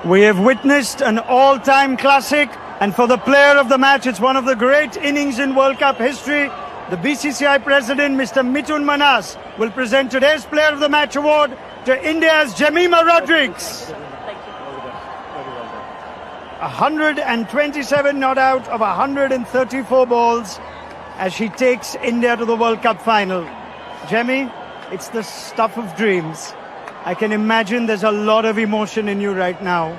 We have witnessed an all-time classic, and for the player of the match, it's one of the great innings in World Cup history. The BCCI president, Mr. Mithun Manas, will present today's Player of the Match award to India's Jemimah Rodrigues. 127 not out of 134 balls as she takes India to the World Cup final. Jemmy, it's the stuff of dreams. I can imagine there's a lot of emotion in you right now.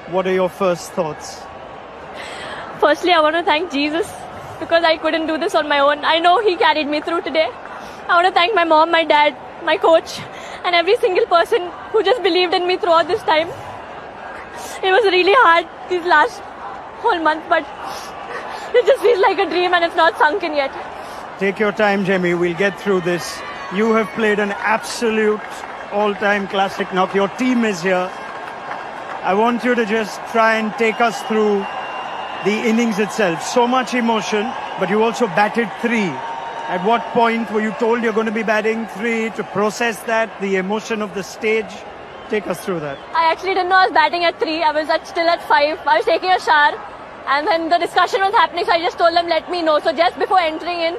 What are your first thoughts? Firstly, I want to thank Jesus because I couldn't do this on my own. I know He carried me through today. I want to thank my mom, my dad, my coach, and every single person who just believed in me throughout this time. It was really hard these last whole month, but it just feels like a dream and it's not sunk in yet. Take your time, Jemmy. We'll get through this. You have played an absolute all-time classic knock. Your team is here. I want you to just try and take us through the innings itself. So much emotion, but you also batted 3. At what point were you told you're going to be batting 3 to process that, the emotion of the stage? Take us through that. I actually didn't know I was batting at 3. I was still at 5. I was taking a shower and then the discussion was happening, so I just told them, let me know. So just before entering in,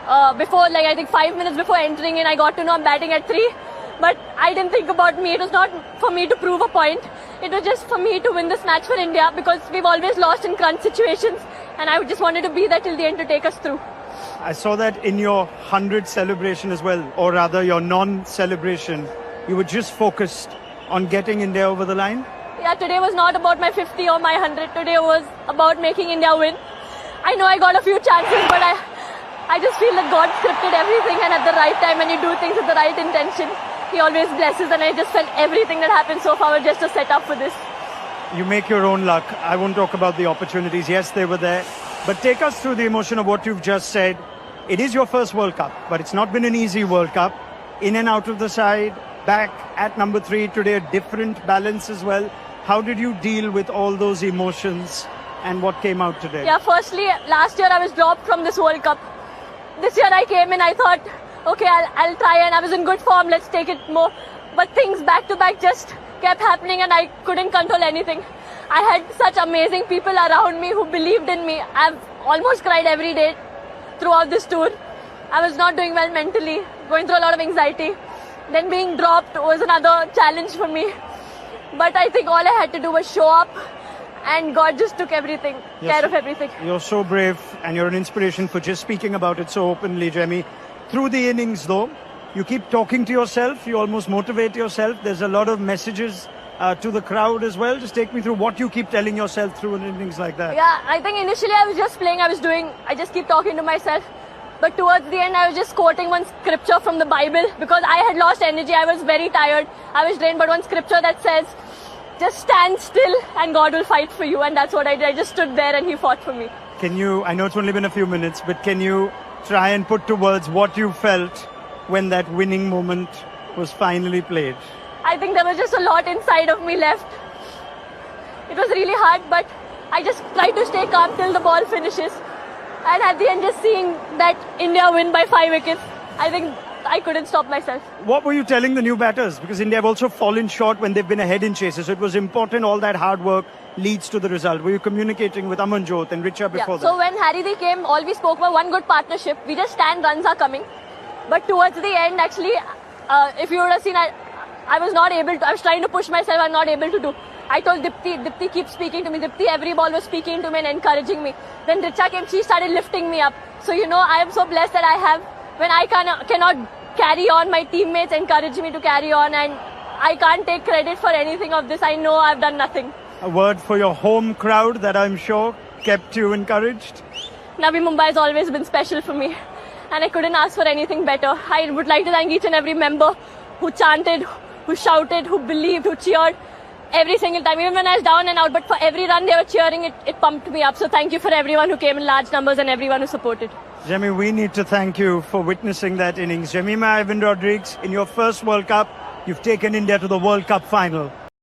I think 5 minutes before entering in, I got to know I'm batting at 3. But I didn't think about me. It was not for me to prove a point. It was just for me to win this match for India because we've always lost in crunch situations and I just wanted to be there till the end to take us through. I saw that in your 100 celebration as well, or rather your non-celebration. You were just focused on getting India over the line? Yeah, today was not about my 50 or my 100. Today was about making India win. I know I got a few chances, but I just feel that God scripted everything, and at the right time when you do things with the right intention, He always blesses, and I just felt everything that happened so far was just a setup for this. You make your own luck. I won't talk about the opportunities. Yes, they were there. But take us through the emotion of what you've just said. It is your first World Cup, but it's not been an easy World Cup. In and out of the side, back at number 3 today, a different balance as well. How did you deal with all those emotions and what came out today? Yeah, firstly, last year I was dropped from this World Cup. This year I came in, I thought, okay, I'll try, and I was in good form, let's take it more. But things back to back just kept happening and I couldn't control anything. I had such amazing people around me who believed in me. I've almost cried every day throughout this tour. I was not doing well mentally, going through a lot of anxiety. Then being dropped was another challenge for me. But I think all I had to do was show up and God just took everything, care of everything. You're so brave and you're an inspiration for just speaking about it so openly, Jemmy. Through the innings though, you keep talking to yourself, you almost motivate yourself. There's a lot of messages to the crowd as well. Just take me through what you keep telling yourself through an innings like that. Yeah, I think initially I was just playing, I just keep talking to myself. But towards the end I was just quoting one scripture from the Bible because I had lost energy, I was very tired, I was drained, but one scripture that says, just stand still and God will fight for you, and that's what I did. I just stood there and He fought for me. Can you, I know it's only been a few minutes, but can you try and put to words what you felt when that winning moment was finally played? I think there was just a lot inside of me left. It was really hard, but I just tried to stay calm till the ball finishes. And at the end, just seeing that India win by 5 wickets, I think I couldn't stop myself. What were you telling the new batters? Because India have also fallen short when they've been ahead in chases. So it was important all that hard work leads to the result. Were you communicating with Amanjot and Richa before that? So when Harry came, all we spoke about one good partnership. We just stand, runs are coming. But towards the end, actually, if you would have seen, I was not able to, I was trying to push myself, I'm not able to do. I told Dipti keep speaking to me. Dipti every ball was speaking to me and encouraging me. Then Richa came, she started lifting me up. So I am so blessed that I have, when I cannot carry on, my teammates encourage me to carry on, and I can't take credit for anything of this. I know I've done nothing. A word for your home crowd that I'm sure kept you encouraged? Navi Mumbai has always been special for me, and I couldn't ask for anything better. I would like to thank each and every member who chanted, who shouted, who believed, who cheered every single time, even when I was down and out. But for every run they were cheering, it pumped me up. So thank you for everyone who came in large numbers and everyone who supported. Jemmy, we need to thank you for witnessing that innings. Jemimah Rodrigues, in your first World Cup, you've taken India to the World Cup final.